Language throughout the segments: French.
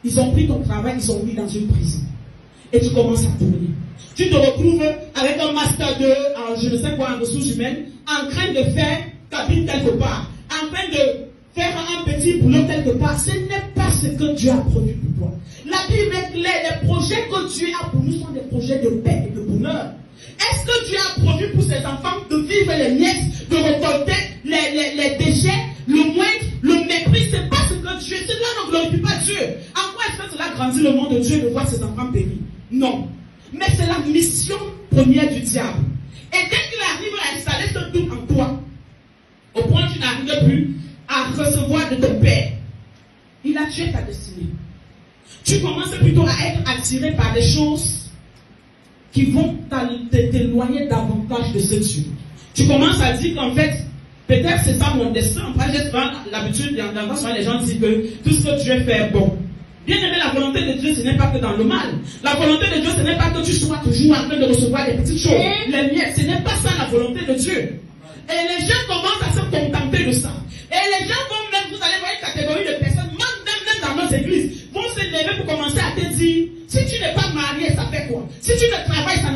Ils ont pris ton travail, ils ont mis dans une prison. Et tu commences à tourner. Tu te retrouves avec un master 2 en je ne sais quoi, en ressources humaines, en train de faire cabine quelque part, en train de faire un petit boulot quelque part. Ce n'est pas ce que Dieu a produit pour toi. La Bible est claire, les projets que Dieu a pour nous sont des projets de paix et de bonheur. Est-ce que Dieu a produit pour ses enfants de vivre les miettes, de récolter les déchets, le moindre, le mépris? C'est pas ce que Dieu, cela ne glorifie pas Dieu. En quoi est-ce que cela grandit le nom de Dieu de voir ses enfants périr? Non. Mais c'est la mission première du diable. Et dès qu'il arrive à installer ce doute en toi, au point où tu n'arrives plus à recevoir de ton Père, il a tué ta destinée. Tu commences plutôt à être attiré par des choses qui vont t'éloigner davantage de ce Dieu. Tu commences à dire qu'en fait, peut-être c'est ça mon destin. Enfin, j'ai souvent l'habitude d'entendre souvent les gens dire que tout ce que Dieu fait est bon. Bien aimé, la volonté de Dieu, ce n'est pas que dans le mal. La volonté de Dieu, ce n'est pas que tu sois toujours en train de recevoir des petites choses. Les miettes, ce n'est pas ça la volonté de Dieu. Et les gens commencent à se contenter de ça. Et les gens vont même, vous allez voir une catégorie de personnes, même dans nos églises, vont se lever pour commencer à te dire, si tu n'es pas marié, ça fait quoi? Si tu ne travailles, ça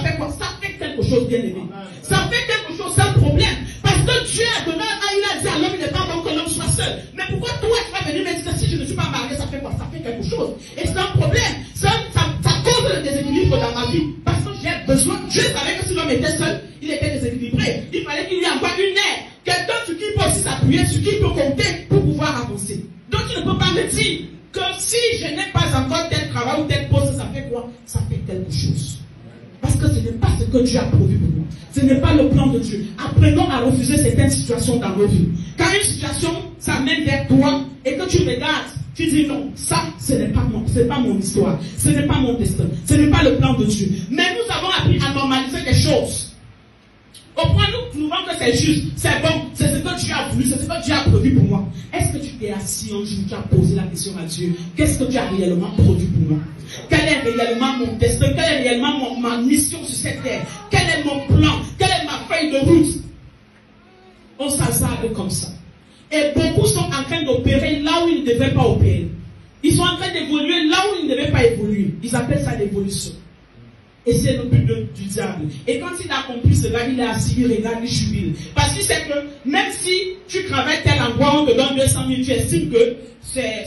fait quoi? Ça fait quelque chose, bien aimé. Ça fait quelque chose, c'est un problème. Parce que Dieu a donné, il a dit à l'homme, il n'est pas bon que l'homme soit seul. Mais pourquoi toi, tu vas venir me dire que si je ne suis pas marié, ça fait quoi? Ça fait quelque chose. Et c'est un problème. Ça cause le déséquilibre dans ma vie. Parce que j'ai besoin, Dieu savait que si l'homme était seul, il était déséquilibré. Il fallait qu'il y ait encore une aide. Quelqu'un sur qui il peut aussi s'appuyer, sur qui il peut compter pour pouvoir avancer. Donc tu ne peux pas me dire que si je n'ai pas encore tel travail ou tel poste, ça fait quoi? Ça fait quelque chose. Parce que ce n'est pas ce que Dieu a prévu pour nous. Ce n'est pas le plan de Dieu. Apprenons à refuser certaines situations dans nos vies. Quand une situation s'amène vers toi et que tu regardes, tu dis non, ça, ce n'est pas mon histoire. Ce n'est pas mon destin. Ce n'est pas le plan de Dieu. Mais nous avons appris à normaliser des choses. Au point où nous trouvons que c'est juste, c'est bon, c'est ce que Dieu a voulu, c'est ce que Dieu a prévu pour moi. Est-ce que tu t'es assis un jour, tu as posé la question à Dieu, qu'est-ce que tu as réellement produit pour moi? Quel est réellement mon destin? Quelle est réellement ma mission sur cette terre? Quel est mon plan? Quelle est ma feuille de route? On s'hasarde comme ça. Et beaucoup sont en train d'opérer là où ils ne devaient pas opérer. Ils sont en train d'évoluer là où ils ne devaient pas évoluer. Ils appellent ça l'évolution. Et c'est le but du diable. Et quand il a accompli cela, il est assis, il regarde, il jubile. Parce qu'il sait que même si tu travailles tel endroit, on te donne 200 000, tu estimes que c'est